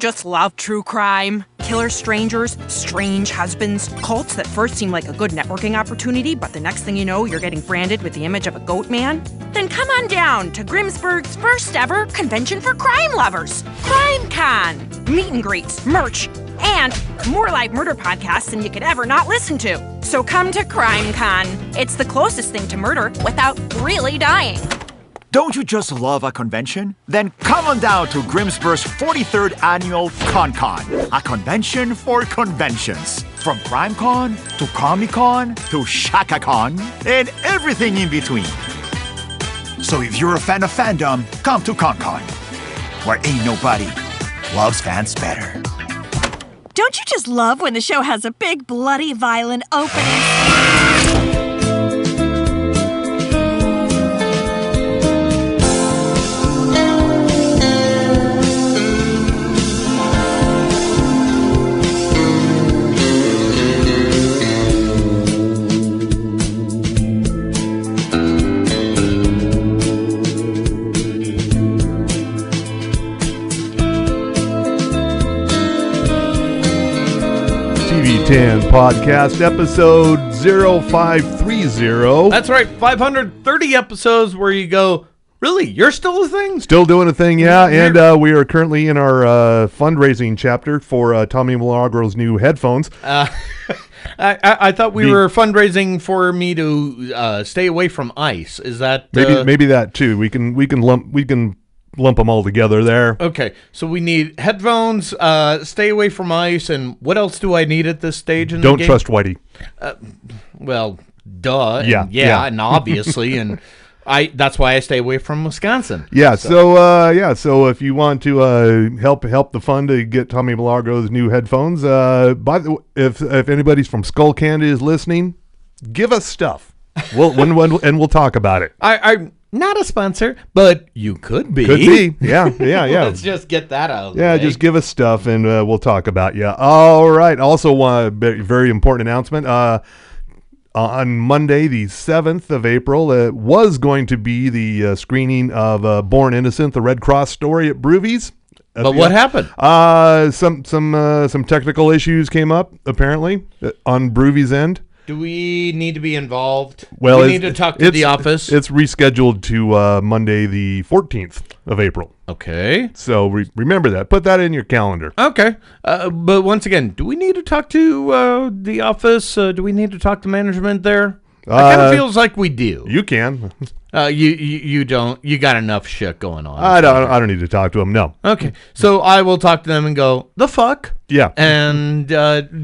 just love true crime? Killer strangers, strange husbands, cults that first seem like a good networking opportunity, but the next thing you know, you're getting branded with the image of a goat man? Then come on down to Grimsburg's first ever convention for crime lovers, CrimeCon. Meet and greets, merch, and more live murder podcasts than you could ever not listen to. So come to CrimeCon. It's the closest thing to murder without really dying. Don't you just love a convention? Then come on down to Grimsburg's 43rd annual ConCon, a convention for conventions. From CrimeCon to Comic-Con to ShakaCon and everything in between. So if you're a fan of fandom, come to ConCon, where ain't nobody loves fans better. Don't you just love when the show has a big, bloody, violent opening? Podcast episode 0530. That's right, 530 episodes where you go, really, you're still a thing? Still doing a thing, yeah. And we are currently in our fundraising chapter for Tommy Milagro's new headphones. I thought we were fundraising for me to stay away from ice. Is that maybe that too? We can lump them all together there. Okay, so we need headphones, stay away from ice, and what else do I need at this stage in the game? Don't trust Whitey. Well, duh. Yeah. And obviously, and that's why I stay away from Wisconsin. Yeah, so if you want to help the fund to get Tommy Milagro's new headphones, if anybody's from Skull Candy is listening, give us stuff. We'll talk about it. I'm not a sponsor, but you could be. Could be. Yeah. Let's just get that out of the way. Just give us stuff and we'll talk about you. All right. Also, one very important announcement. On Monday, the 7th of April, it was going to be the screening of Born Innocent, the Red Cross story at Brewvies. But what happened? Some technical issues came up, apparently, on Brewvies' end. Do we need to be involved? Well, we need to talk to the office? It's rescheduled to Monday, the 14th of April. Okay. So remember that. Put that in your calendar. Okay. But once again, do we need to talk to the office? Do we need to talk to management there? It kind of feels like we do. You can. You don't. You got enough shit going on. I don't need to talk to them. No. Okay. So I will talk to them and go, the fuck? Yeah. And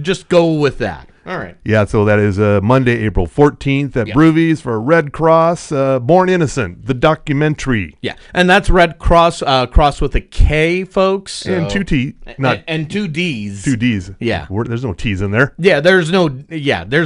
just go with that. All right. Yeah, so that is Monday, April 14th at Brewvies for Red Cross, Born Innocent, the documentary. Yeah, and that's Red Cross, cross with a K, folks. So. And two T, and two Ds. Two Ds. Yeah. There's no T's in there. Yeah, there's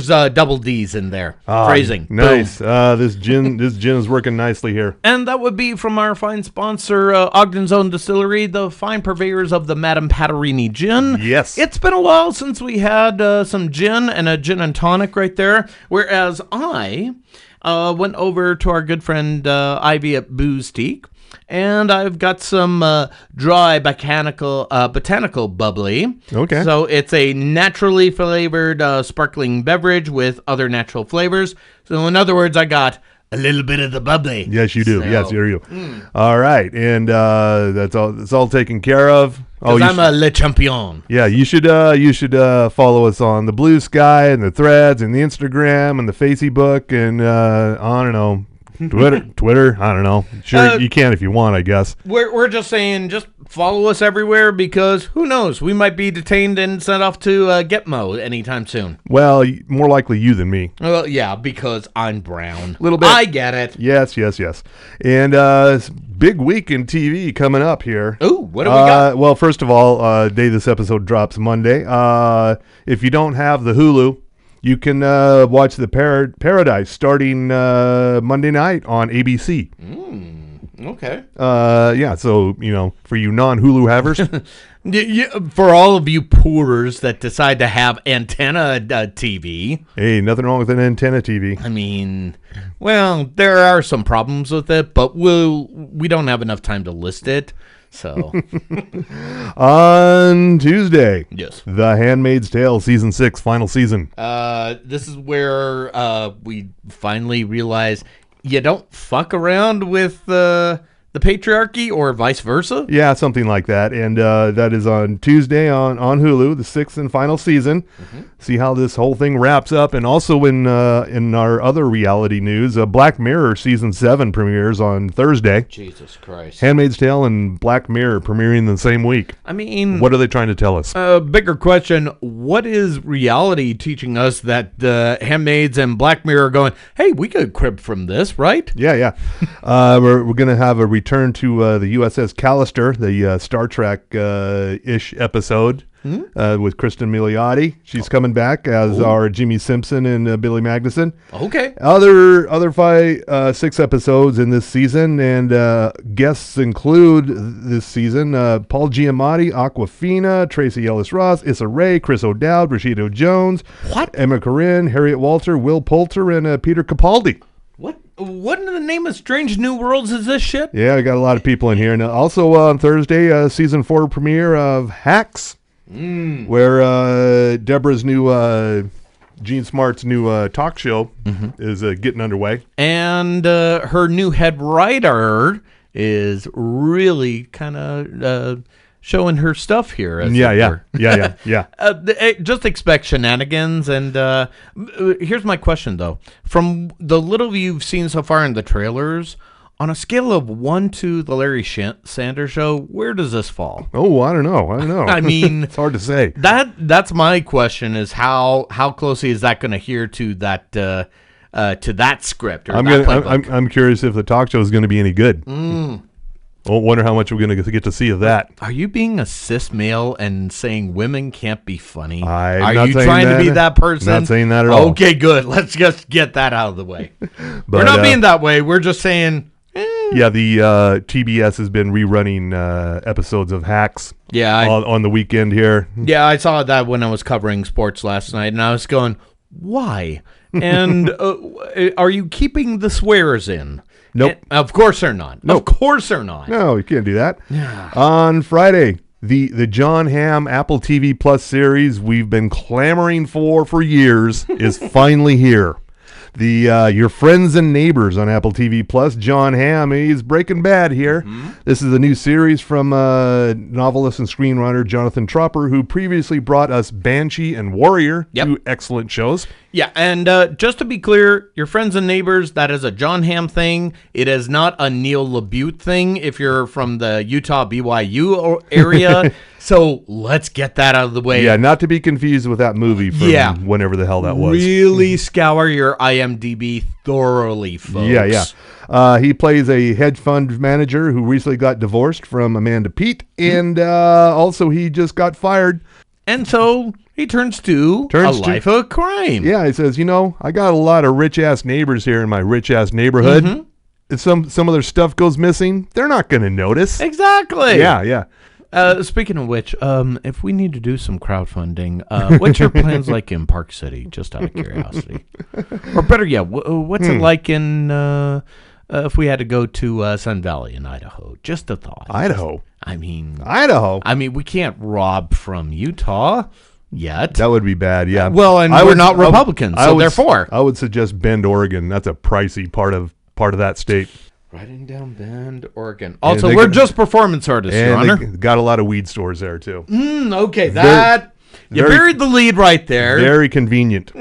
double D's in there. Phrasing. Nice. This gin is working nicely here. And that would be from our fine sponsor, Ogden's Own Distillery, the fine purveyors of the Madame Patarini gin. Yes. It's been a while since we had some gin and a gin and tonic right there, whereas I went over to our good friend Ivy at Boozteak, and I've got some dry botanical bubbly. Okay. So it's a naturally flavored sparkling beverage with other natural flavors. So in other words, I got a little bit of the bubbly. Yes, you do. So, yes, you do. All right, and that's all. It's all taken care of. I'm a le champion. Yeah, you should follow us on the Blue Sky and the Threads and the Instagram and the Facebook and I don't know, Twitter. I don't know. Sure, you can if you want, I guess. We're just saying, just follow us everywhere because who knows, we might be detained and sent off to Gitmo anytime soon. Well, more likely you than me. Well, yeah, because I'm brown. Little bit. I get it. Yes. And big week in TV coming up here. Ooh, what do we got? Well, first of all, day this episode drops Monday. If you don't have the Hulu, you can watch The Paradise starting Monday night on ABC. Okay. Yeah, so, for you non-Hulu havers. For all of you poorers that decide to have antenna TV. Hey, nothing wrong with an antenna TV. I mean, well, there are some problems with it, but we don't have enough time to list it. So On Tuesday, yes, The Handmaid's Tale season 6, final season. this is where we finally realize you don't fuck around with the patriarchy or vice versa. Yeah, something like that. And that is on Tuesday on Hulu, the 6th and final season. See how this whole thing wraps up. And also in our other reality news, Black Mirror season 7 premieres on Thursday. Jesus Christ. Handmaid's Tale and Black Mirror premiering the same week. I mean, What are they trying to tell us? bigger question, what is reality teaching us that the Handmaids and Black Mirror are going, hey, we could crib from this, right? Yeah. We're going to have a return to the USS Callister, the Star Trek-ish episode with Kristen Milioti. She's coming back as our Jimmy Simpson and Billy Magnuson. Okay. Other 6 episodes in this season, and guests include this season Paul Giamatti, Aquafina, Tracy Ellis Ross, Issa Rae, Chris O'Dowd, Rashida Jones, Emma Corrin, Harriet Walter, Will Poulter, and Peter Capaldi. What in the name of Strange New Worlds is this shit? Yeah, we got a lot of people in here. And also on Thursday, season 4 premiere of Hacks, where Deborah's new, Gene Smart's new talk show is getting underway. And her new head writer is really kind of showing her stuff here. As it were. Yeah. Just expect shenanigans. And here's my question, though. From the little you've seen so far in the trailers, on a scale of 1 to the Larry Sanders Show, where does this fall? Oh, I don't know. I mean, it's hard to say. That's my question: is how closely is that going to adhere to that script? Or I'm curious if the talk show is going to be any good. I wonder how much we're going to get to see of that. Are you being a cis male and saying women can't be funny? Are you trying to be that person? Not saying that at all. Okay, good. Let's just get that out of the way. But, we're not being that way. We're just saying. Yeah, the TBS has been rerunning episodes of Hacks. Yeah, on the weekend here. Yeah, I saw that when I was covering sports last night, and I was going, "Why?" And are you keeping the swears in? Nope. And of course they're not. Nope. Of course they're not. No, you can't do that. On Friday, the John Hamm Apple TV Plus series we've been clamoring for years is finally here. Your Friends and Neighbors on Apple TV Plus. John Hamm, he's Breaking Bad here. This is a new series from novelist and screenwriter Jonathan Tropper, who previously brought us Banshee and Warrior, two excellent shows. Yeah, and just to be clear, Your Friends and Neighbors, that is a John Hamm thing. It is not a Neil LaBute thing if you're from the Utah BYU area. So let's get that out of the way. Yeah, not to be confused with that movie from whenever the hell that was. Really scour your IMDb thoroughly, folks. Yeah. He plays a hedge fund manager who recently got divorced from Amanda Peet, and also he just got fired. And so he turns to a life of crime. Yeah, he says, I got a lot of rich-ass neighbors here in my rich-ass neighborhood. If some of their stuff goes missing, they're not going to notice. Exactly. Yeah. Speaking of which, if we need to do some crowdfunding, what's your plans like in Park City, just out of curiosity? Or better yet, what's it like in if we had to go to Sun Valley in Idaho? Just a thought. Idaho? Idaho. I mean, we can't rob from Utah yet. That would be bad, yeah. Well, and we're not Republicans, so therefore. I would suggest Bend, Oregon. That's a pricey part of that state. Writing down Bend, Oregon. Also, we're just performance artists, Your Honor. Got a lot of weed stores there, too. Okay, you buried the lead right there. Very convenient.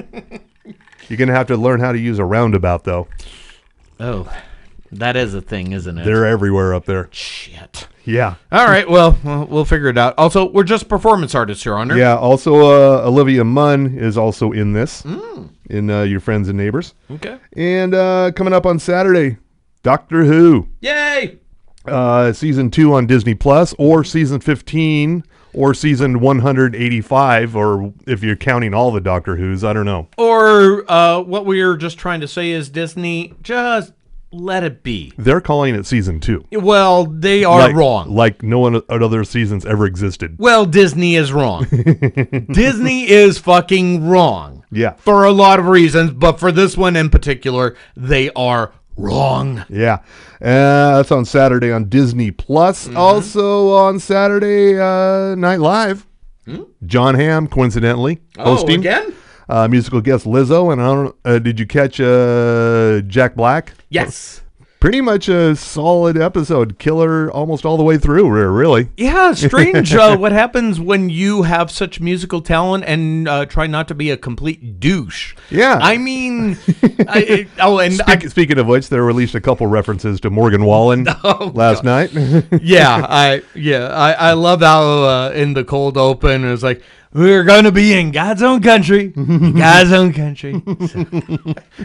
You're going to have to learn how to use a roundabout, though. Oh, that is a thing, isn't it? They're everywhere up there. Shit. Yeah. All right, well, we'll figure it out. Also, we're just performance artists, Your Honor. Yeah, also Olivia Munn is also in this, in Your Friends and Neighbors. Okay. And coming up on Saturday, Doctor Who. Yay! Season 2 on Disney Plus, or season 15, or season 185, or if you're counting all the Doctor Who's, I don't know. Or what we are just trying to say is Disney, just let it be. They're calling it season 2. Well, they are wrong. Like no one other seasons ever existed. Well, Disney is wrong. Disney is fucking wrong. Yeah. For a lot of reasons, but for this one in particular, they are Wrong. Yeah. That's on Saturday on Disney Plus. Also on Saturday Night Live, John Hamm, coincidentally, hosting. Again? Musical guest Lizzo. And I don't did you catch Jack Black? Yes. Pretty much a solid episode. Killer almost all the way through, really. Yeah, strange what happens when you have such musical talent and try not to be a complete douche. Yeah. I mean, Speaking of which, they released a couple references to Morgan Wallen last night. I love how in the cold open it's like, we're going to be in God's own country, God's own country. So,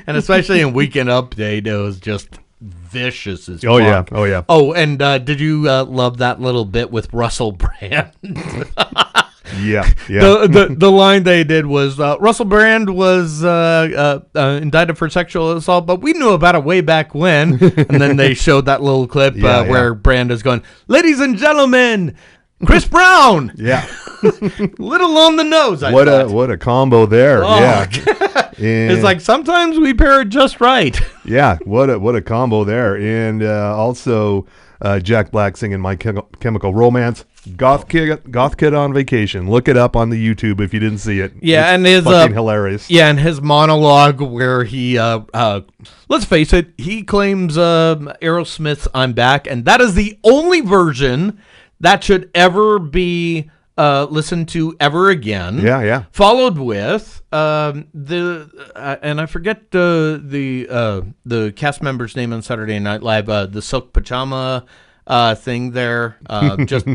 and especially in Weekend Update, it was just vicious as fuck. Oh, yeah. Oh, and did you love that little bit with Russell Brand? Yeah. The line they did was, Russell Brand was indicted for sexual assault, but we knew about it way back when. And then they showed that little clip where Brand is going, ladies and gentlemen, Chris Brown. Yeah. Little on the nose, I what thought. a combo there. Oh, yeah. It's like sometimes we pair it just right. Yeah, what a combo there. And also Jack Black singing My Chemical Romance. Goth Kid on Vacation. Look it up on the YouTube if you didn't see it. Yeah, it's and his fucking hilarious. Yeah, and his monologue where he let's face it, he claims Aerosmith's I'm Back, and that is the only version that should ever be listened to ever again. Yeah. Followed with and I forget the cast member's name on Saturday Night Live. The Silk Pajama thing there. Just,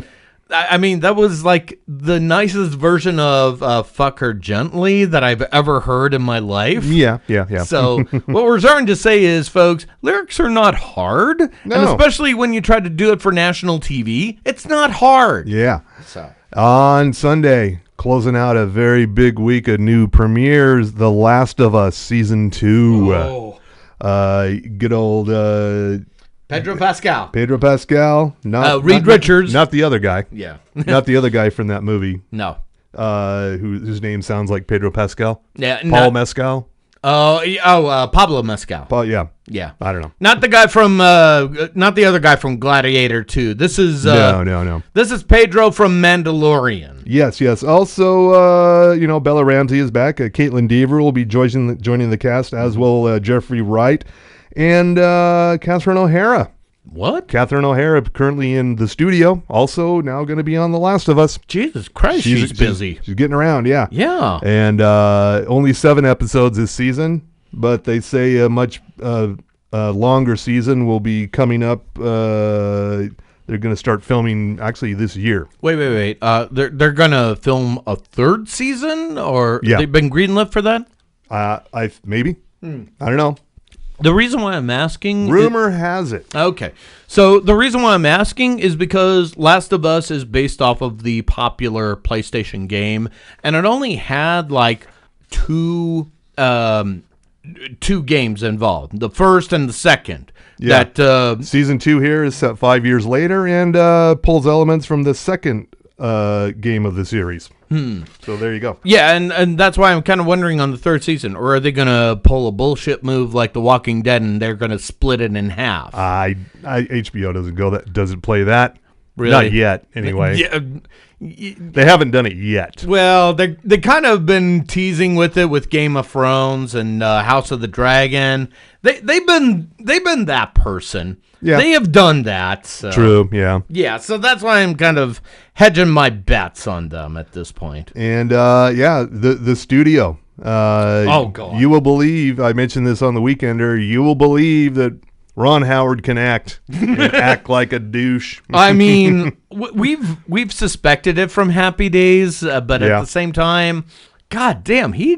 I mean, that was like the nicest version of "Fuck Her Gently" that I've ever heard in my life. Yeah. So what we're starting to say is, folks, lyrics are not hard, No. and especially when you try to do it for national TV, it's not hard. Yeah. So On Sunday, closing out a very big week of new premieres, The Last of Us Season 2. Good old Pedro Pascal. Not Reed Richards. Not the other guy. Yeah. Not the other guy from that movie. No. Whose name sounds like Pedro Pascal. Yeah. Paul Mescal. Pablo Mescal. Paul, yeah. Yeah. I don't know. Not the guy from, not the other guy from Gladiator 2. This is, No. This is Pedro from Mandalorian. Yes. Also, Bella Ramsey is back. Caitlin Deaver will be joining the cast, as will Jeffrey Wright and Catherine O'Hara. What? Catherine O'Hara currently in the studio. Also now going to be on The Last of Us. Jesus Christ, she's busy. She's getting around, yeah. Yeah. And only 7 episodes this season, but they say a much longer season will be coming up. They're going to start filming actually this year. Wait. They're going to film a 3rd season, or Yeah. they've been greenlit for that? Maybe. I don't know. The reason why I'm asking... Rumor has it. Okay. So the reason why I'm asking is because Last of Us is based off of the popular PlayStation game, and it only had like two games involved, the first and the second. Yeah. That Season 2 here is set 5 years later and pulls elements from the second game of the series. So there you go. Yeah, and that's why I'm kind of wondering on the 3rd season, or are they going to pull a bullshit move like The Walking Dead and they're going to split it in half? HBO doesn't play that. Really? Not yet, anyway. Yeah. They haven't done it yet. Well, they kind of been teasing with it with Game of Thrones and House of the Dragon. They've been that person. Yeah. They have done that. So. True, yeah. Yeah, so that's why I'm kind of hedging my bets on them at this point. And the studio. Oh God! You will believe, I mentioned this on the Weekender, you will believe that Ron Howard can act and act like a douche. I mean, we've suspected it from Happy Days, but at the same time, God damn, he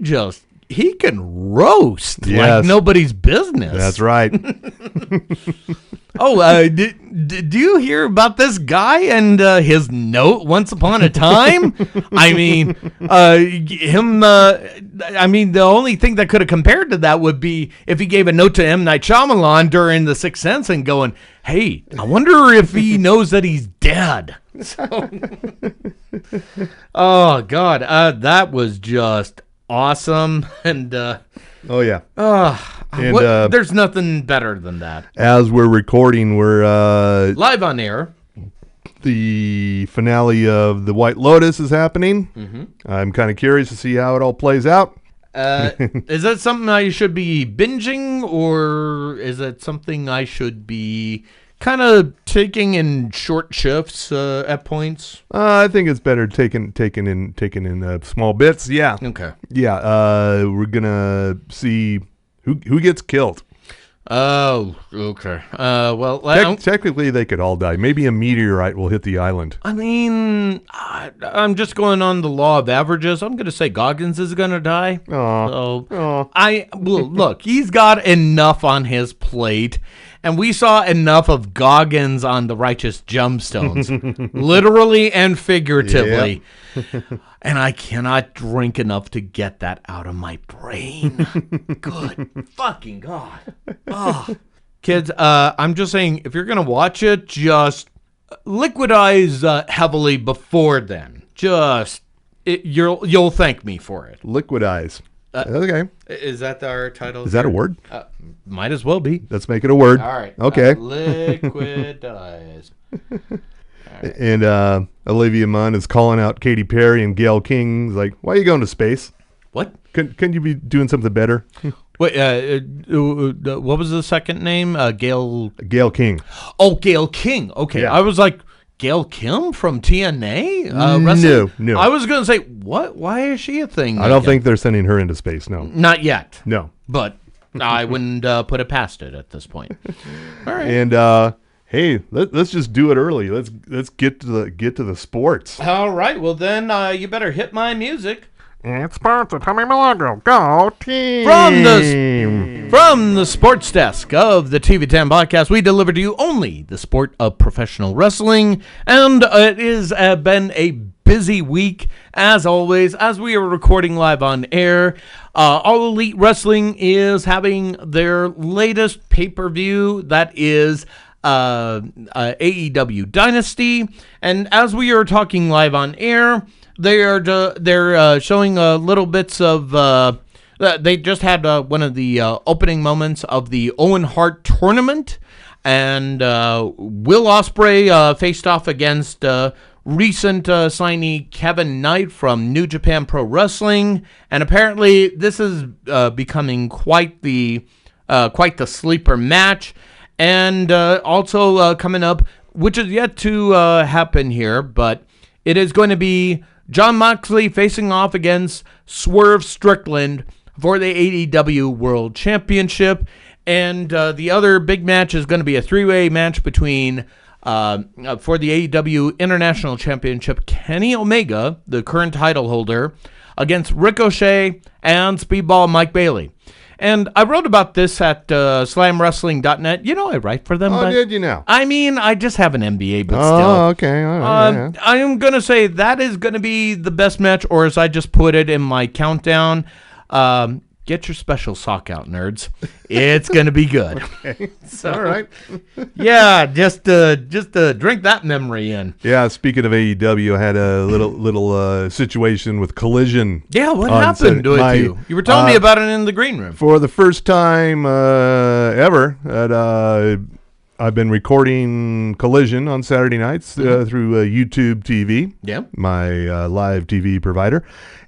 can roast like nobody's business. That's right. Did you hear about this guy and his note once upon a time? I mean, the only thing that could have compared to that would be if he gave a note to M. Night Shyamalan during The Sixth Sense and going, hey, I wonder if he knows that he's dead. So, oh, God, that was just awesome. And Oh, yeah. And, there's nothing better than that. As we're recording, we're Live on air. the finale of The White Lotus is happening. Mm-hmm. I'm kind of curious to see how it all plays out. Is that something I should be binging, or is it something I should be kind of taking in short shifts at points? I think it's better taken in small bits. Yeah. Okay. Yeah. We're gonna see who gets killed. Oh, okay. Well, Technically, they could all die. Maybe a meteorite will hit the island. I mean, I'm just going on the law of averages. I'm going to say Goggins is going to die. Look, he's got enough on his plate, and we saw enough of Goggins on the Righteous Gemstones, literally and figuratively. Yeah. And I cannot drink enough to get that out of my brain. Good fucking God. Oh. Kids, I'm just saying, if you're going to watch it, just liquidize heavily before then. You'll thank me for it. Liquidize. Okay. Is that our title? Is that a word? Might as well be. Let's make it a word. All right. Okay. Liquidize. Right. And Olivia Munn is calling out Katy Perry and Gayle King. He's like, why are you going to space? What? Couldn't you be doing something better? Wait, what was the second name? Gayle King. Oh, Gayle King. Okay. Yeah. I was like, Gayle Kim from TNA? Wrestling? No. I was going to say, what? Why is she a thing? I don't think they're sending her into space, no. Not yet. No. But I wouldn't put it past it at this point. All right. And, hey, let's just do it early. Let's get to the sports. All right. Well, then you better hit my music. It's sponsored Tommy Milagro. Go team! From the sports desk of the TV10 podcast, we deliver to you only the sport of professional wrestling, and it has been a busy week as always. As we are recording live on air, All Elite Wrestling is having their latest pay-per-view. That is AEW Dynasty, and as we are talking live on air, they're showing little bits of they just had one of the opening moments of the Owen Hart tournament, and Will Ospreay faced off against recent signee Kevin Knight from New Japan Pro Wrestling, and apparently this is becoming quite the sleeper match. And also coming up, which is yet to happen here, but it is going to be Jon Moxley facing off against Swerve Strickland for the AEW World Championship. And the other big match is going to be a three-way match between, for the AEW International Championship, Kenny Omega, the current title holder, against Ricochet and Speedball Mike Bailey. And I wrote about this at slamwrestling.net. You know, I write for them. Oh, did you now? I mean, I just have an MBA, but still. Oh, okay. All right. Yeah. I am going to say that is going to be the best match, or as I just put it in my countdown, get your special sock out, nerds. It's going to be good. Okay. All right. Yeah, just drink that memory in. Yeah, speaking of AEW, I had a little situation with Collision. Yeah, what happened to you? You were telling me about it in the green room. For the first time ever, I've been recording Collision on Saturday nights through YouTube TV. Yeah, my live TV provider.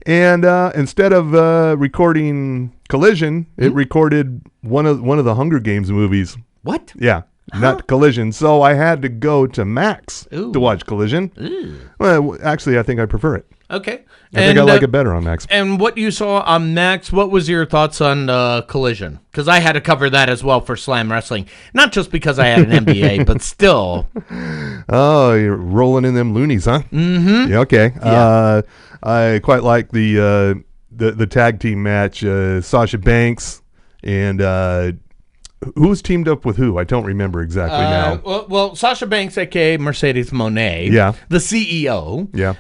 And instead of recording Collision, it recorded one of the Hunger Games movies. What? Yeah, not Collision. So I had to go to Max to watch Collision. Ooh. Well, actually, I think I prefer it. Okay. I think I like it better on Max. And what you saw on Max, what was your thoughts on Collision? Because I had to cover that as well for Slam Wrestling. Not just because I had an MBA, but still. Oh, you're rolling in them loonies, huh? Mm-hmm. Yeah, okay. Yeah. I quite like the tag team match. Sasha Banks and who's teamed up with who? I don't remember exactly now. Well, Sasha Banks, a.k.a. Mercedes Moné. Yeah. The CEO. Yeah.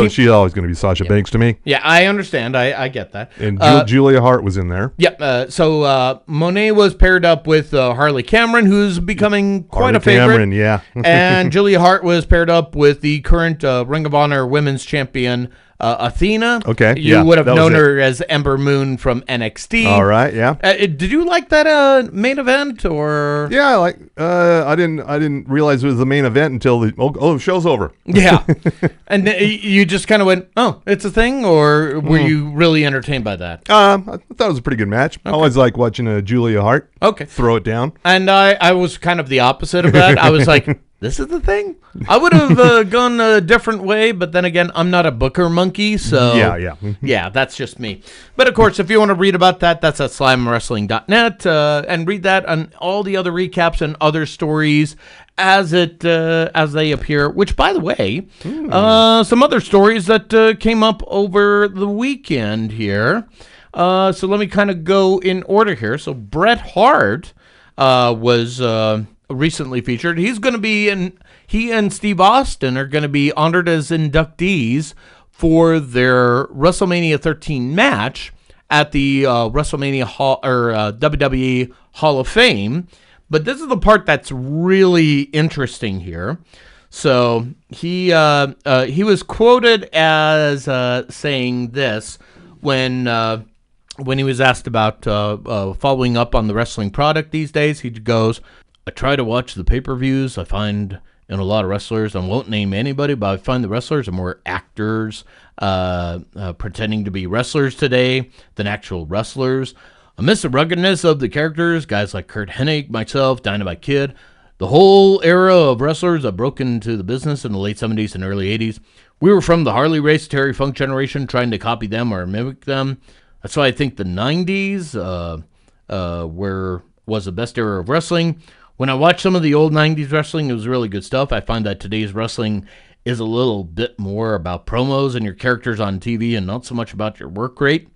She's always going to be Sasha Banks to me. Yeah, I understand. I get that. And Julia Hart was in there. Yep. So Monet was paired up with Harley Cameron, who's becoming quite a favorite. Cameron, yeah. And Julia Hart was paired up with the current Ring of Honor Women's Champion, Athena. Okay, You yeah, would have that was known it. her as Ember Moon from NXT. All right, yeah. Did you like that main event or? Yeah, I didn't realize it was the main event until the show's over. Yeah. And you just kind of went, oh, it's a thing, or were you really entertained by that? I thought it was a pretty good match. I always like watching Julia Hart throw it down. And I was kind of the opposite of that. I was like, this is the thing? I would have gone a different way, but then again, I'm not a booker monkey, so... Yeah. Yeah, that's just me. But of course, if you want to read about that, that's at slamwrestling.net, and read that and all the other recaps and other stories as they appear, which, by the way, some other stories that came up over the weekend here. So let me kind of go in order here. So Bret Hart was... recently featured. He's going to be he and Steve Austin are going to be honored as inductees for their WrestleMania 13 match at the WrestleMania Hall or WWE Hall of Fame. But this is the part that's really interesting here. So he was quoted as saying this when he was asked about following up on the wrestling product these days. He goes, I try to watch the pay-per-views. I find in a lot of wrestlers, I won't name anybody, but I find the wrestlers are more actors pretending to be wrestlers today than actual wrestlers. I miss the ruggedness of the characters, guys like Kurt Hennig, myself, Dynamite Kid. The whole era of wrestlers that broke into the business in the late 70s and early 80s. We were from the Harley Race, Terry Funk generation, trying to copy them or mimic them. That's why I think the 90s was the best era of wrestling. When I watched some of the old 90s wrestling, it was really good stuff. I find that today's wrestling is a little bit more about promos and your characters on TV and not so much about your work rate.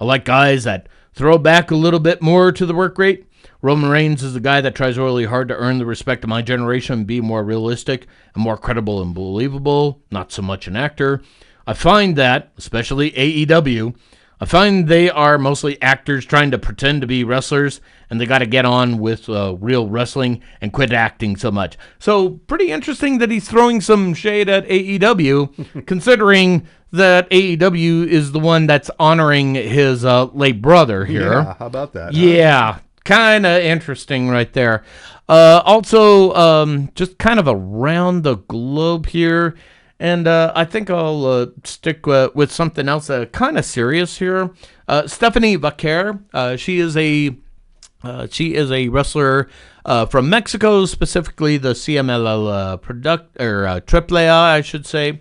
I like guys that throw back a little bit more to the work rate. Roman Reigns is the guy that tries really hard to earn the respect of my generation and be more realistic and more credible and believable, not so much an actor. I find that, especially AEW, I find they are mostly actors trying to pretend to be wrestlers, and they got to get on with real wrestling and quit acting so much. So pretty interesting that he's throwing some shade at AEW, considering that AEW is the one that's honoring his late brother here. Yeah, how about that? Yeah, kind of interesting right there. Also, just kind of around the globe here. And I think I'll stick with something else kind of serious here. Stephanie Vaquer, she is a wrestler from Mexico, specifically the CMLL AAA, I should say,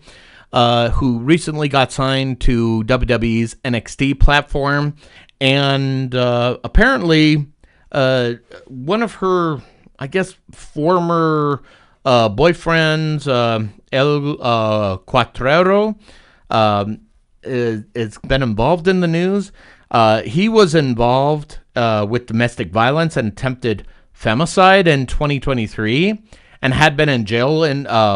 who recently got signed to WWE's NXT platform, and apparently one of her, I guess, former boyfriends, El Cuatrero, has been involved in the news. He was involved with domestic violence and attempted femicide in 2023 and had been in jail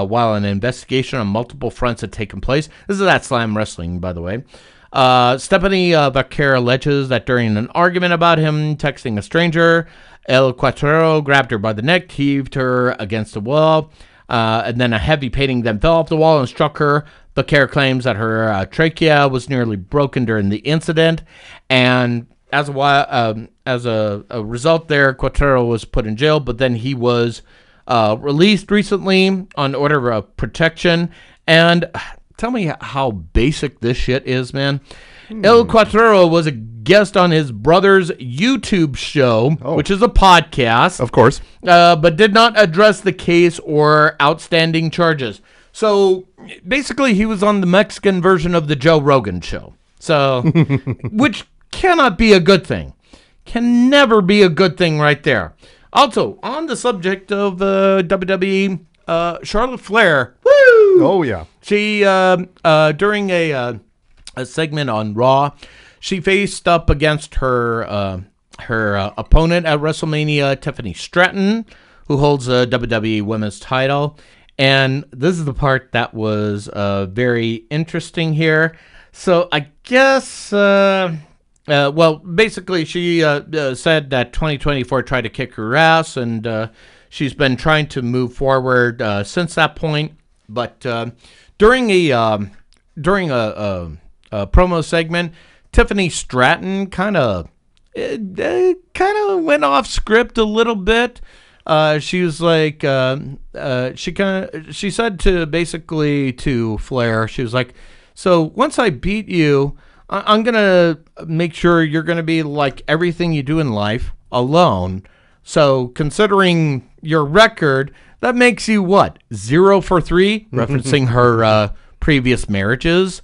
while an investigation on multiple fronts had taken place. This is at Slam Wrestling, by the way. Stephanie Vaquer alleges that during an argument about him texting a stranger, El Cuatrero grabbed her by the neck, heaved her against the wall, and then a heavy painting then fell off the wall and struck her. Vaquer claims that her trachea was nearly broken during the incident, and as a result there, Cuatrero was put in jail, but then he was released recently on order of protection. And tell me how basic this shit is, man. El Cuatrero was a guest on his brother's YouTube show, which is a podcast. Of course. But did not address the case or outstanding charges. So basically, he was on the Mexican version of the Joe Rogan show. So, which cannot be a good thing. Can never be a good thing right there. Also, on the subject of WWE, Charlotte Flair. Woo! Oh, yeah. She, during a segment on Raw, she faced up against her opponent at WrestleMania, Tiffany Stratton, who holds the WWE Women's title. And this is the part that was very interesting here. So I guess, basically she said that 2024 tried to kick her ass, and she's been trying to move forward since that point. But during a during a promo segment, Tiffany Stratton kind of went off script a little bit. She was like, she said to Flair, she was like, so once I beat you, I'm going to make sure you're going to be like everything you do in life, alone. So considering your record, that makes you what? 0 for 3, referencing her previous marriages.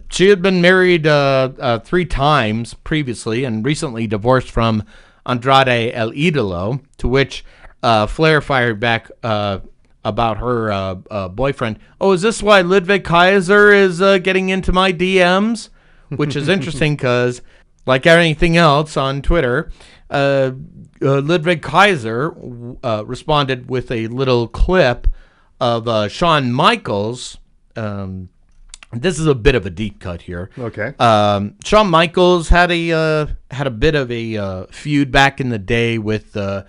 She had been married 3 times previously and recently divorced from Andrade El Idolo, to which Flair fired back about her boyfriend. Oh, is this why Ludwig Kaiser is getting into my DMs? Which is interesting because, like anything else on Twitter, Ludwig Kaiser responded with a little clip of Shawn Michaels. This is a bit of a deep cut here. Okay. Shawn Michaels had a bit of a feud back in the day with the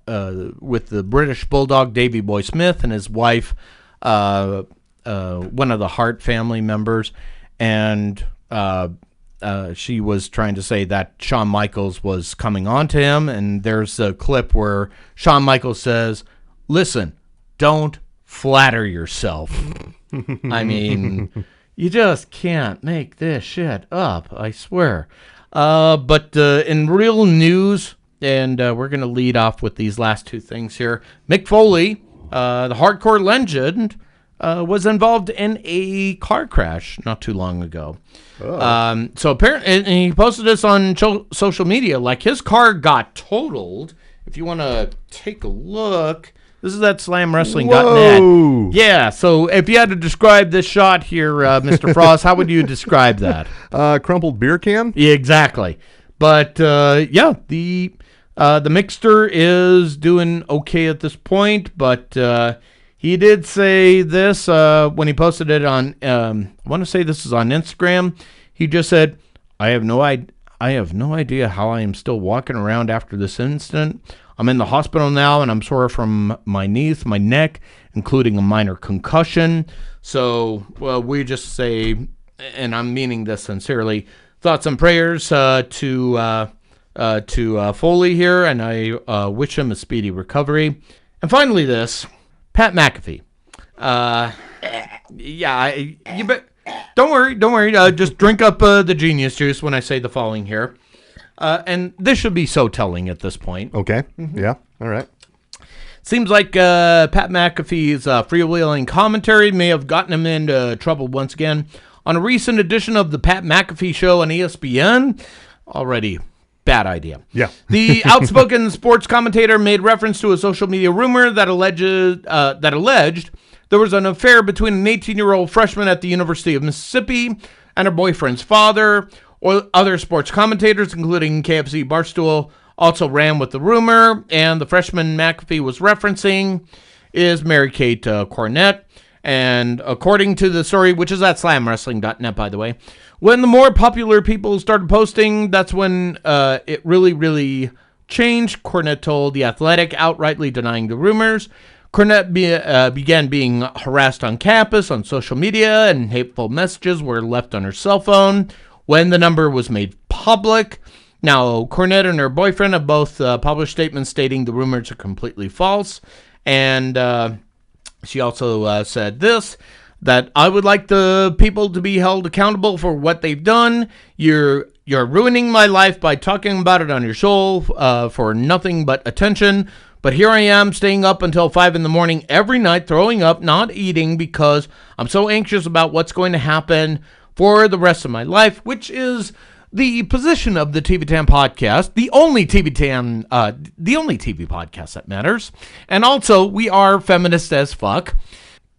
British Bulldog Davey Boy Smith and his wife, one of the Hart family members, and she was trying to say that Shawn Michaels was coming on to him, and there's a clip where Shawn Michaels says, "Listen, don't flatter yourself." I mean, you just can't make this shit up, I swear. But in real news, and we're going to lead off with these last 2 things here. Mick Foley, the hardcore legend, was involved in a car crash not too long ago. Oh. So apparently, and he posted this on social media, like his car got totaled. If you want to take a look, this is at slamwrestling.net. Yeah, so if you had to describe this shot here, Mr. Frost, how would you describe that? Crumpled beer can? Yeah, exactly. But yeah, the Mixter is doing okay at this point, but he did say this when he posted it on, I want to say this is on Instagram. He just said, I have no idea how I am still walking around after this incident. I'm in the hospital now, and I'm sore from my knees, my neck, including a minor concussion. So, well, we just say, and I'm meaning this sincerely, thoughts and prayers to Foley here, and I wish him a speedy recovery. And finally, this Pat McAfee. Don't worry. Just drink up the genius juice when I say the following here. And this should be so telling at this point. Okay. Mm-hmm. Yeah. All right. Seems like Pat McAfee's freewheeling commentary may have gotten him into trouble once again. On a recent edition of the Pat McAfee Show on ESPN, already bad idea. Yeah. The outspoken sports commentator made reference to a social media rumor that alleged there was an affair between an 18-year-old freshman at the University of Mississippi and her boyfriend's father. Or other sports commentators, including KFC Barstool, also ran with the rumor, and the freshman McAfee was referencing is Mary-Kate Cornett. And according to the story, which is at slamwrestling.net, by the way, when the more popular people started posting, that's when it really changed. Cornett told The Athletic, outrightly denying the rumors. Cornett began being harassed on campus, on social media, and hateful messages were left on her cell phone when the number was made public. Now, Cornett and her boyfriend have both published statements stating the rumors are completely false. And she also said this, that I would like the people to be held accountable for what they've done. You're ruining my life by talking about it on your show for nothing but attention. But here I am staying up until 5 a.m. every night, throwing up, not eating, because I'm so anxious about what's going to happen for the rest of my life, which is the position of the TV Tan podcast, the only TV podcast that matters. And also, we are feminist as fuck.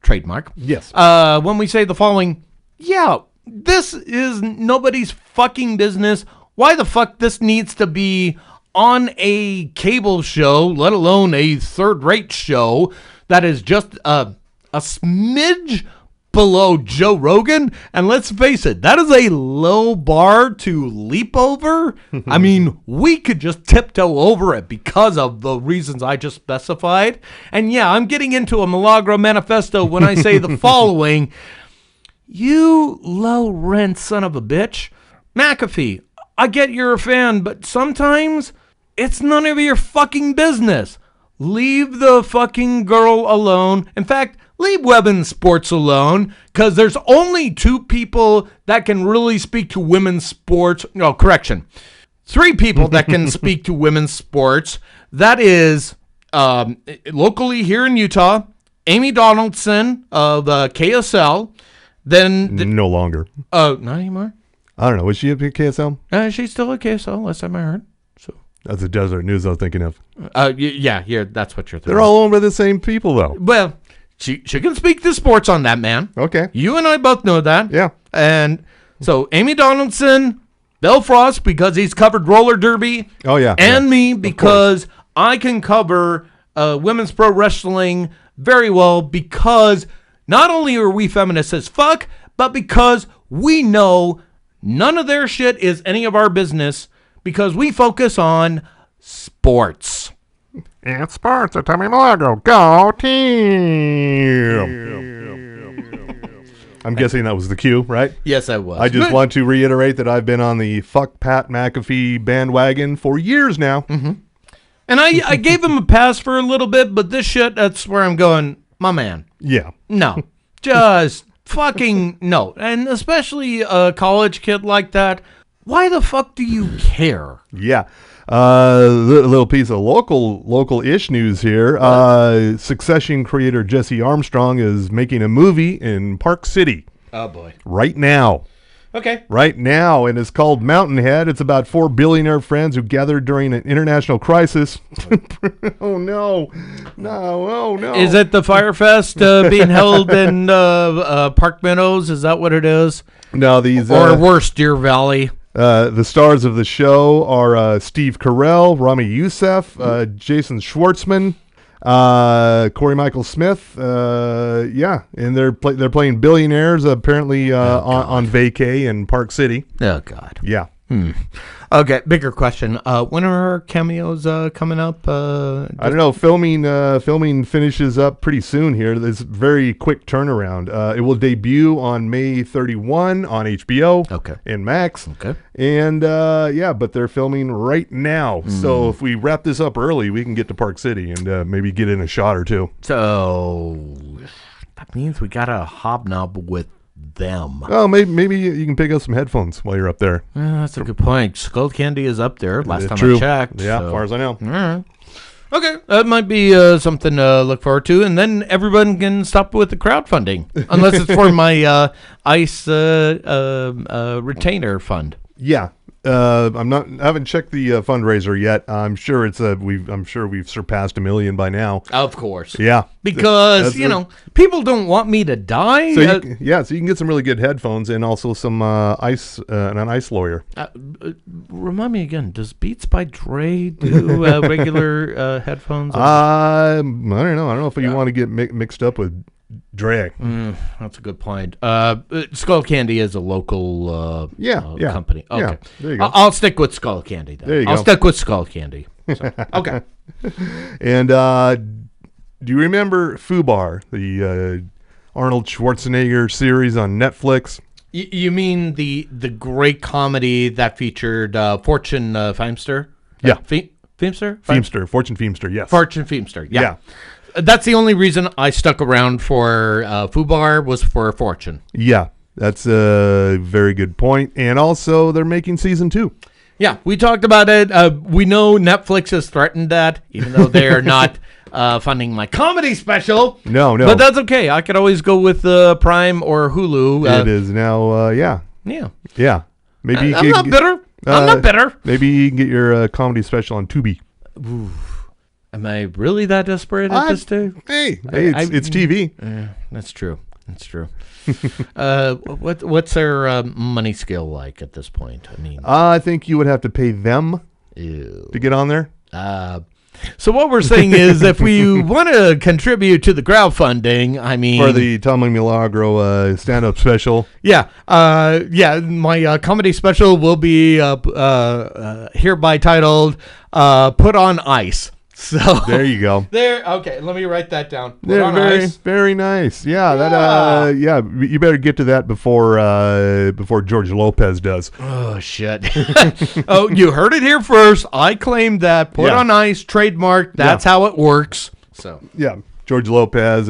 Trademark. Yes. When we say the following, yeah, this is nobody's fucking business. Why the fuck this needs to be on a cable show, let alone a third-rate show that is just a smidge below Joe Rogan? And let's face it, that is a low bar to leap over. I mean, we could just tiptoe over it because of the reasons I just specified. And yeah, I'm getting into a Milagro manifesto when I say the following. You low rent son of a bitch. McAfee, I get you're a fan, but sometimes it's none of your fucking business. Leave the fucking girl alone. In fact, leave women's sports alone, because there's only 2 people that can really speak to women's sports. No, correction. 3 people that can speak to women's sports. That is locally here in Utah, Amy Donaldson of KSL. Then no longer. Not anymore. I don't know. Was she at KSL? She's still at KSL. Last time I heard. So that's the Desert News I was thinking of. Yeah, that's what you're thinking. They're all owned by the same people, though. Well, she can speak to sports on that, man. Okay. You and I both know that. Yeah. And so Amy Donaldson, Bill Frost, because he's covered roller derby. Oh, yeah. And me, because I can cover women's pro wrestling very well, because not only are we feminists as fuck, but because we know none of their shit is any of our business, because we focus on sports. It's sports at Tommy Milagro. Go team! I'm guessing that was the cue, right? Yes, I was. I just want to reiterate that I've been on the fuck Pat McAfee bandwagon for years now. Mm-hmm. And I gave him a pass for a little bit, but this shit, that's where I'm going, my man. Yeah. No. Just fucking no. And especially a college kid like that. Why the fuck do you care? Yeah. Little piece of local-ish news here. Succession creator Jesse Armstrong is making a movie in Park City. Oh, boy. Right now. Okay. Right now, and it's called Mountainhead. It's about 4 billionaire friends who gathered during an international crisis. Oh, no. No, oh, no. Is it the Fire Fest being held in Park Meadows? Is that what it is? No, these... or worse, Deer Valley. The stars of the show are Steve Carell, Rami Youssef, Jason Schwartzman, Corey Michael Smith. Yeah, and they're playing billionaires apparently on vacay in Park City. Oh, God. Yeah. Okay, bigger question. When are our cameos coming up? I don't know. Filming finishes up pretty soon here. There's a very quick turnaround. It will debut on May 31 on HBO. Okay. And Max. Okay. And yeah, but they're filming right now. So if we wrap this up early, we can get to Park City and maybe get in a shot or two. So that means we got to hobnob with them. Oh, maybe you can pick up some headphones while you're up there. That's a good point. Skull Candy is up there. Last time True. I checked. Yeah, so. as far as I know. All right. Okay, that might be something to look forward to, and then everyone can stop with the crowdfunding, unless it's for my ICE retainer fund. Yeah. I haven't checked the fundraiser yet. I'm sure we've surpassed 1 million by now. Of course. Yeah. Because, people don't want me to die. So you can get some really good headphones and also some an ICE lawyer. Remind me again, does Beats by Dre do regular headphones? I don't know. I don't know if you want to get mixed up with Dre. That's a good point. Skull Candy is a local company. Okay. Yeah, there you go. I'll stick with Skull Candy then. There you I'll go. stick with Skull Candy. So, okay. And do you remember FUBAR, the Arnold Schwarzenegger series on Netflix? You mean the great comedy that featured Fortune Feimster? Yeah. Feimster? Fortune Feimster, yes. Fortune Feimster, yeah. That's the only reason I stuck around for FUBAR was for Fortune. Yeah, that's a very good point. And also, they're making season 2. Yeah, we talked about it. We know Netflix has threatened that, even though they are not funding my comedy special. No. But that's okay. I could always go with Prime or Hulu. It is now, yeah. Yeah. Maybe I'm not bitter. I'm not bitter. Maybe you can get your comedy special on Tubi. Ooh. Am I really that desperate at this day? Hey, it's TV. That's true. What's their money scale like at this point? I mean, I think you would have to pay them to get on there. So what we're saying is, if we want to contribute to the crowdfunding, I mean, for the Tommy Milagro stand-up special. My comedy special will be hereby titled "Put on Ice." So There you go. Okay, let me write that down. Put They're on very, ice. very nice. Yeah, you better get to that before George Lopez does. Oh, shit. Oh, you heard it here first. I claimed that. Put Yeah. on ice, trademark. That's how it works. So, Yeah, George Lopez,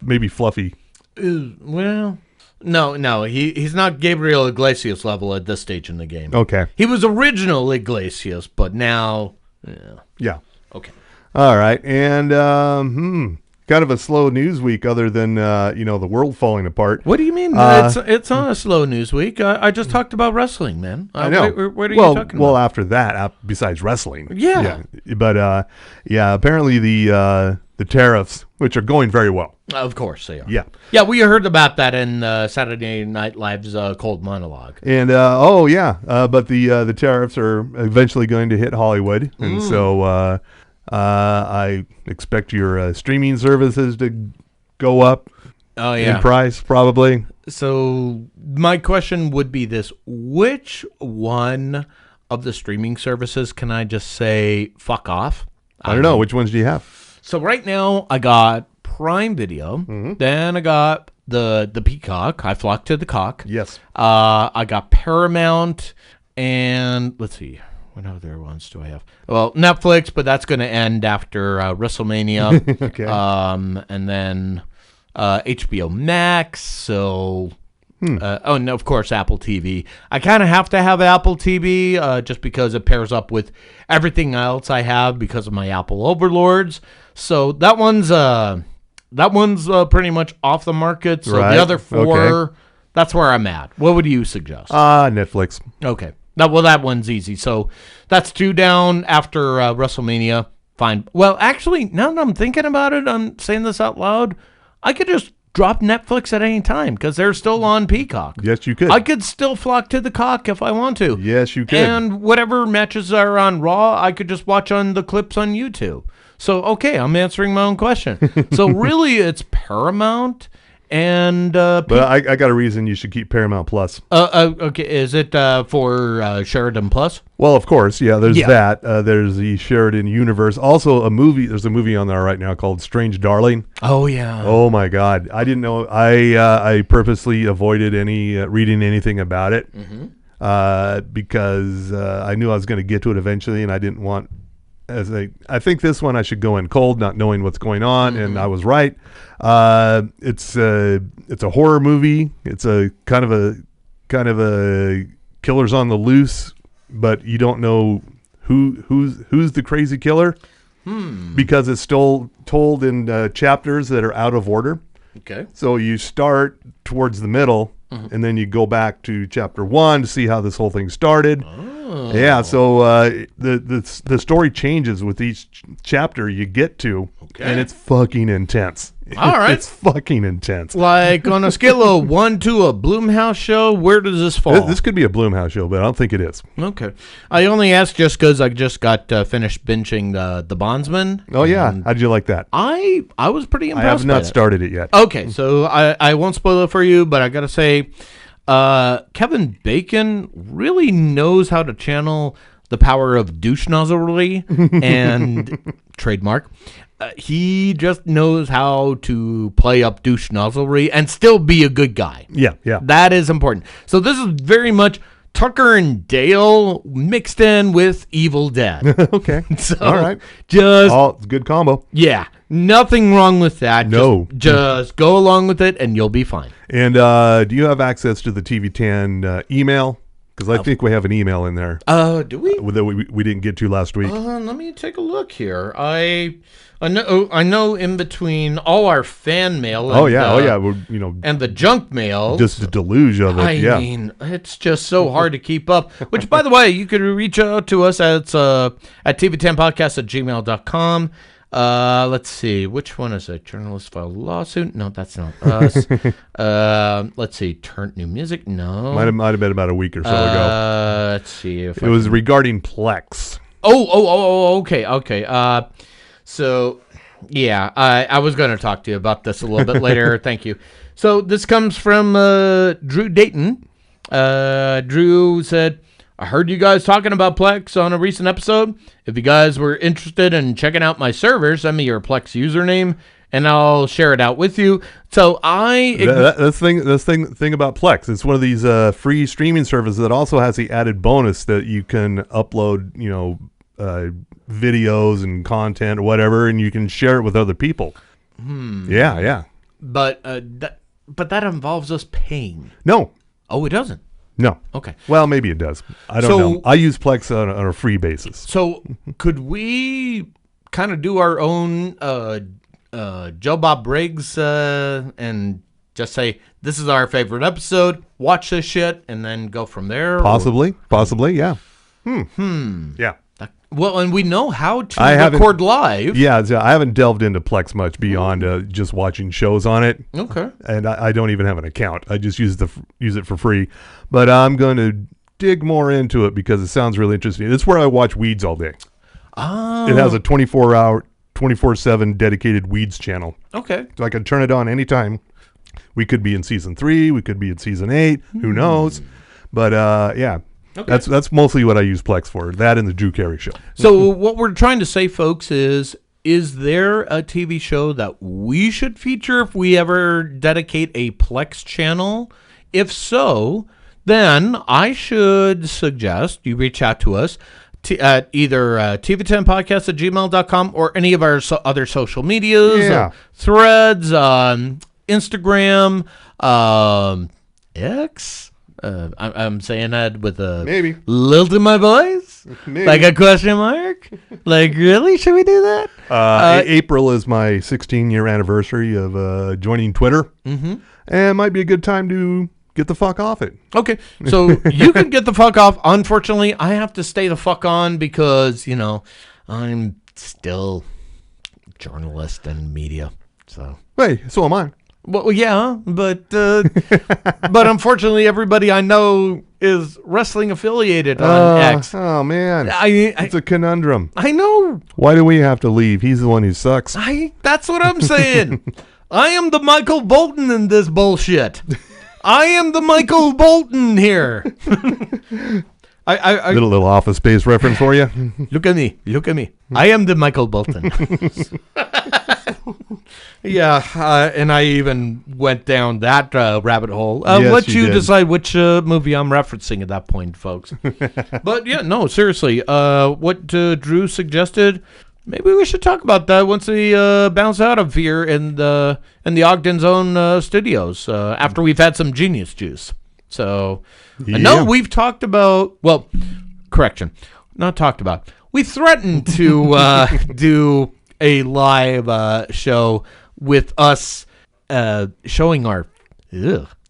maybe Fluffy. well, no, he's not Gabriel Iglesias level at this stage in the game. Okay. He was original Iglesias, but now, Yeah. okay. All right, and kind of a slow news week, other than the world falling apart. What do you mean? It's on a slow news week. I just talked about wrestling, man. I know. What are you talking Well, about? after that, besides wrestling. Yeah. But apparently the tariffs, which are going very well. Of course they are. Yeah. Yeah, we heard about that in Saturday Night Live's Cold Monologue. And but the tariffs are eventually going to hit Hollywood, and so I expect your streaming services to go up Oh, yeah. in price, probably. So my question would be this: which one of the streaming services can I just say fuck off? I don't know. Which ones do you have? So right now I got Prime Video, then I got the Peacock. I flocked to the cock. Yes. I got Paramount, and let's see, what other ones do I have? Well, Netflix, but that's going to end after WrestleMania. Okay. And then HBO Max. So, and of course, Apple TV. I kind of have to have Apple TV just because it pairs up with everything else I have because of my Apple overlords. So that one's pretty much off the market. So Right. the other four, Okay. that's where I'm at. What would you suggest? Netflix. Okay. That one's easy. So that's 2 down after WrestleMania. Fine. Well, actually, now that I'm thinking about it, I'm saying this out loud, I could just drop Netflix at any time because they're still on Peacock. Yes, you could. I could still flock to the cock if I want to. Yes, you could. And whatever matches are on Raw, I could just watch on the clips on YouTube. So, okay, I'm answering my own question. So really, it's Paramount and But I got a reason you should keep Paramount Plus. okay, is it for Sheridan Plus? Well, of course, yeah. There's Yeah. that. There's the Sheridan Universe. Also, a movie. There's a movie on there right now called Strange Darling. Oh yeah. Oh my God! I didn't know. I purposely avoided reading anything about it because I knew I was going to get to it eventually, and I didn't want. I think this one I should go in cold, not knowing what's going on, and I was right. It's a horror movie. It's a kind of a killers on the loose, but you don't know who's the crazy killer because it's still told in chapters that are out of order. Okay. So you start towards the middle, and then you go back to chapter 1 to see how this whole thing started. Oh. Yeah, so the story changes with each chapter you get to, and it's fucking intense. All right. It's fucking intense. Like on a scale of 1 to a Blumhouse show, where does this fall? This could be a Blumhouse show, but I don't think it is. Okay. I only asked just because I just got finished binging The Bondsman. Oh, yeah. How'd you like that? I was pretty I impressed have by not it. started it yet. Okay, so I won't spoil it for you, but I got to say, Kevin Bacon really knows how to channel the power of douche nozzlery and trademark. He just knows how to play up douche nozzlery and still be a good guy. Yeah. That is important. So this is very much Tucker and Dale mixed in with Evil Dead. Okay. So all right. just It's a good combo. yeah, nothing wrong with that. No. Just go along with it and you'll be fine. And do you have access to the TV10 email? Because I think we have an email in there Do we? that we didn't get to last week. Let me take a look here. I know in between all our fan mail. And, We're, and the junk mail. just a deluge of it. I mean, it's just so hard to keep up. Which, by the way, you could reach out to us at tv10podcast@gmail.com. Let's see. Which one is it? Journalist file lawsuit? No, that's not us. Let's see. Turn new music? No. Might have been about a week or so ago. Let's see. If It was regarding Plex. Okay. So, yeah, I was going to talk to you about this a little bit later. Thank you. So this comes from Drew Dayton. Drew said, I heard you guys talking about Plex on a recent episode. If you guys were interested in checking out my server, send me your Plex username, and I'll share it out with you. So That's the thing about Plex. It's one of these free streaming services that also has the added bonus that you can upload, videos and content or whatever, and you can share it with other people. Yeah. But that involves us paying. No. Oh, it doesn't. No. Okay. Well, maybe it does. I don't know. I use Plex on a free basis. So could we kind of do our own Joe Bob Briggs and just say, this is our favorite episode, watch this shit, and then go from there? Possibly, yeah. Yeah. Well, and we know how to record live. Yeah, I haven't delved into Plex much beyond just watching shows on it. Okay. And I don't even have an account. I just use it for free. But I'm going to dig more into it because it sounds really interesting. It's where I watch Weeds all day. Oh. It has a 24-hour, 24/7 dedicated Weeds channel. Okay. So I can turn it on anytime. We could be in season 3. We could be in season 8. Who knows? But yeah. Okay. That's mostly what I use Plex for. That and the Drew Carey Show. So what we're trying to say, folks, is there a TV show that we should feature if we ever dedicate a Plex channel? If so, then I should suggest you reach out to us at either tv10podcast@gmail.com or any of our other social medias, Threads, Instagram, X. I'm saying that with a maybe lilt in my voice, maybe. Like a question mark. Like, really? Should we do that? April is my 16-year anniversary of joining Twitter, and it might be a good time to get the fuck off it. Okay, so you can get the fuck off. Unfortunately, I have to stay the fuck on because I'm still journalist and media. So hey, so am I. Well, yeah, but unfortunately, everybody I know is wrestling affiliated on X. Oh man, it's a conundrum. I know. Why do we have to leave? He's the one who sucks. That's what I'm saying. I am the Michael Bolton in this bullshit. I am the Michael Bolton here. Little Office Space reference for you. Look at me. I am the Michael Bolton. Yeah, and I even went down that rabbit hole. Yes, let you did. decide which movie I'm referencing at that point, folks. But yeah, no, seriously, what Drew suggested, maybe we should talk about that once we bounce out of here in the Ogden's own studios after we've had some genius juice. So I know we've talked about, well, correction, not talked about. We threatened to do a live show with us showing our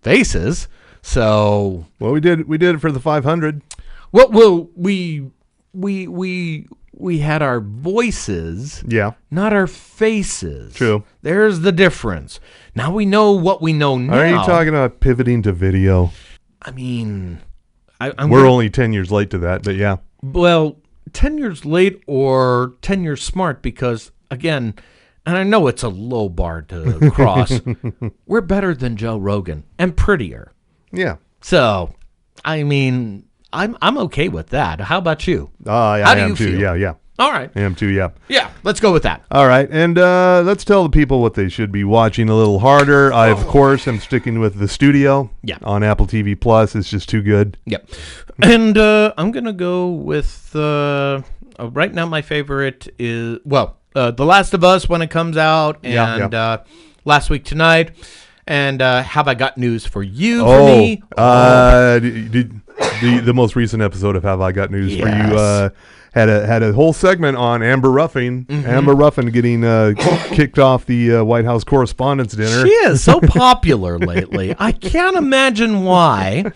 faces. So, well, we did it for the 500. Well, we had our voices, not our faces. True. There's the difference. Now we know what we know now. Are you talking about pivoting to video? I mean, we're only 10 years late to that, but yeah. Well, 10 years late or 10 years smart because, again, and I know it's a low bar to cross, we're better than Joe Rogan and prettier. Yeah. So, I mean, I'm okay with that. How about you? I am too. Yeah. All right. I am too, yeah. Yeah, let's go with that. All right, and let's tell the people what they should be watching a little harder. I, of course, am sticking with The Studio on Apple TV Plus. It's just too good. Yep. And I'm going to go with, right now my favorite is, The Last of Us when it comes out, and Last Week Tonight. And Have I Got News for You for me? The most recent episode of Have I Got News for You had a whole segment on Amber Ruffin. Amber Ruffin getting kicked off the White House Correspondents' Dinner. She is so popular lately. I can't imagine why.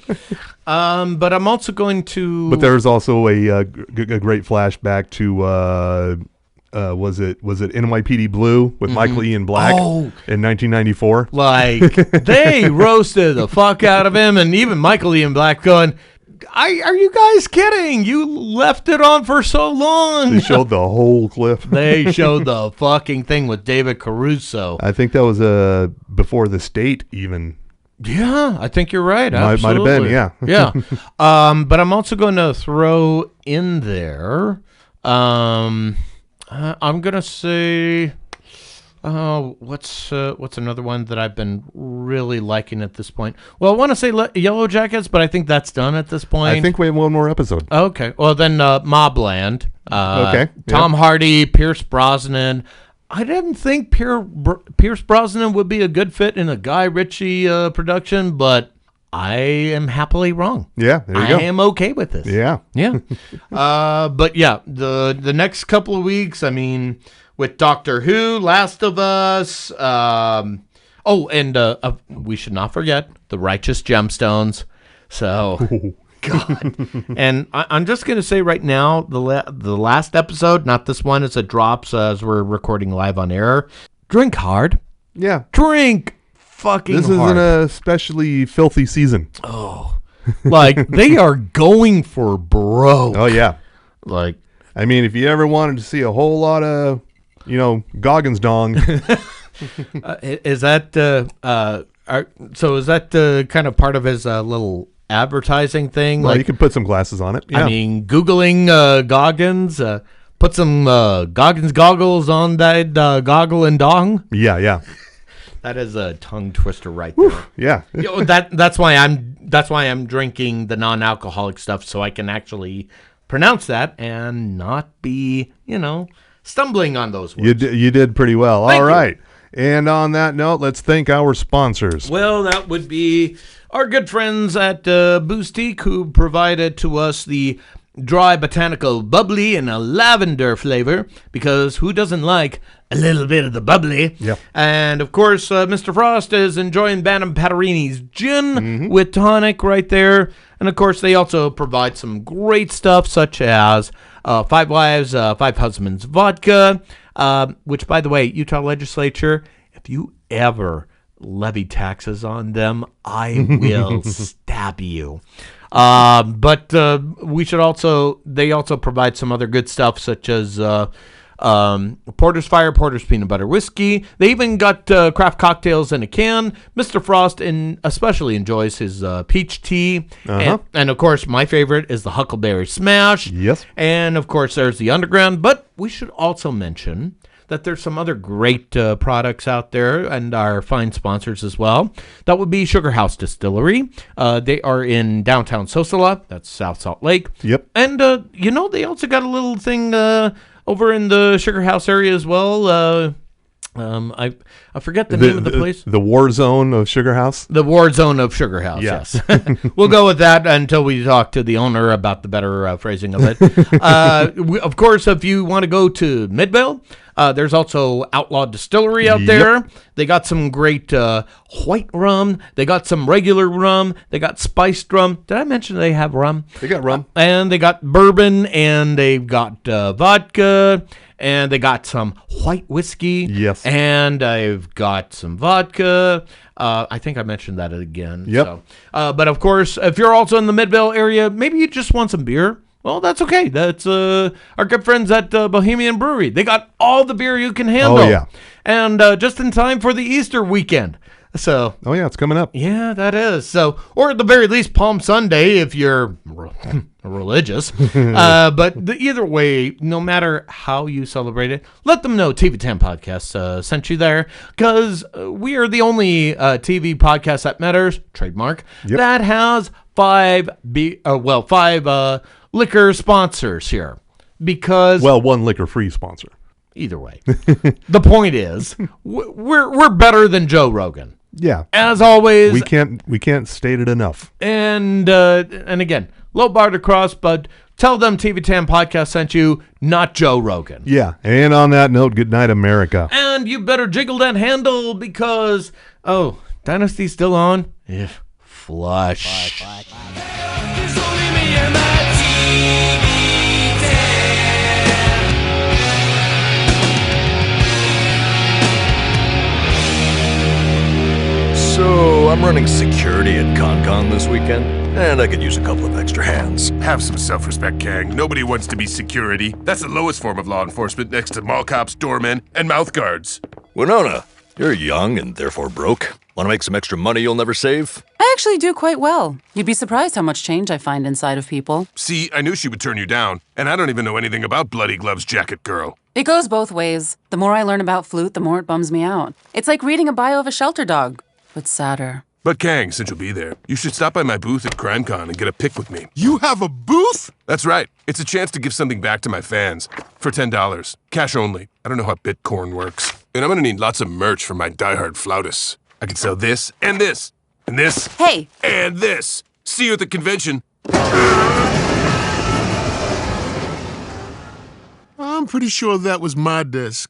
But I'm also going to. But there's also a great flashback to was it NYPD Blue with Michael Ian Black in 1994? Like they roasted the fuck out of him, and even Michael Ian Black going, are you guys kidding? You left it on for so long. They showed the whole clip. They showed the fucking thing with David Caruso. I think that was before The State even Yeah, I think you're right. Might have Absolutely. been, yeah. Yeah. But I'm also going to throw in there. I'm going to say. What's another one that I've been really liking at this point? Well, I want to say Yellow Jackets, but I think that's done at this point. I think we have one more episode. Okay. Well, then Mobland. Okay. Tom Hardy, Pierce Brosnan. I didn't think Pierce Brosnan would be a good fit in a Guy Ritchie production, but I am happily wrong. Yeah, there you go. I am okay with this. Yeah. Yeah. But yeah, the next couple of weeks, I mean, with Doctor Who, Last of Us, and we should not forget The Righteous Gemstones. So, God. And I'm just going to say right now, the last episode, not this one as it drops as we're recording live on air, drink hard. Yeah. Drink fucking hard. This isn't a especially filthy season. Oh. Like, they are going for broke. Oh, yeah. Like, I mean, if you ever wanted to see a whole lot of, Goggins dong. is that is that kind of part of his little advertising thing? Well, like, you can put some glasses on it. Yeah. I mean, Googling Goggins, put some Goggins goggles on that goggle and dong. Yeah. That is a tongue twister right there. Yeah. That's why I'm drinking the non-alcoholic stuff, so I can actually pronounce that and not be, stumbling on those words. You did pretty well. Thank All you. right. And on that note, let's thank our sponsors. Well, that would be our good friends at Boostique, who provided to us the dry botanical bubbly in a lavender flavor, because who doesn't like a little bit of the bubbly? Yep. And of course, Mr. Frost is enjoying Bantam Patarini's gin with tonic right there. And of course, they also provide some great stuff such as Five Wives, Five Husbands vodka, which, by the way, Utah legislature, if you ever levy taxes on them, I will stab you. But they also provide some other good stuff such as Porter's Fire, Porter's Peanut Butter Whiskey. They even got craft cocktails in a can. Mr. Frost especially enjoys his peach tea. And of course, my favorite is the Huckleberry Smash. Yes. And of course, there's the Underground. But we should also mention that there's some other great products out there and our fine sponsors as well. That would be Sugar House Distillery. They are in downtown Sosala. That's South Salt Lake. Yep. And, they also got a little thing over in the Sugar House area as well. I forget the name of the place. The War Zone of Sugar House. The War Zone of Sugar House, yes. We'll go with that until we talk to the owner about the better phrasing of it. Of course, if you want to go to Midvale, there's also Outlaw Distillery out there. They got some great white rum. They got some regular rum. They got spiced rum. Did I mention they have rum? They got rum. And they got bourbon, and they've got vodka, and they got some white whiskey. Yes. And I've got some vodka. I think I mentioned that again. Yep. So, but of course, if you're also in the Midvale area, maybe you just want some beer. Well, that's okay. That's our good friends at Bohemian Brewery. They got all the beer you can handle. Oh, yeah. And just in time for the Easter weekend. So. Oh, yeah, it's coming up. Yeah, that is. So, or at the very least, Palm Sunday if you're religious. But either way, no matter how you celebrate it, let them know TV 10 Podcast sent you there, because we are the only TV podcast that matters, trademark, that has five liquor sponsors here. Because one liquor-free sponsor. Either way, the point is, we're better than Joe Rogan. Yeah. As always, we can't state it enough. And again, low bar to cross, but tell them TV 10 Podcast sent you, not Joe Rogan. Yeah. And on that note, good night, America. And you better jiggle that handle because Dynasty's still on. Yeah, flush. There's only me and my TV 10. So, I'm running security at ConCon this weekend, and I could use a couple of extra hands. Have some self-respect, Kang. Nobody wants to be security. That's the lowest form of law enforcement next to mall cops, doormen, and mouth guards. Winona, you're young and therefore broke. Want to make some extra money you'll never save? I actually do quite well. You'd be surprised how much change I find inside of people. See, I knew she would turn you down, and I don't even know anything about Bloody Gloves Jacket Girl. It goes both ways. The more I learn about flute, the more it bums me out. It's like reading a bio of a shelter dog, but sadder. But Kang, since you'll be there, you should stop by my booth at CrimeCon and get a pic with me. You have a booth? That's right. It's a chance to give something back to my fans. For $10. Cash only. I don't know how Bitcoin works. And I'm gonna need lots of merch for my diehard flautists. I could sell this, and this, and this. Hey! And this. See you at the convention. I'm pretty sure that was my desk.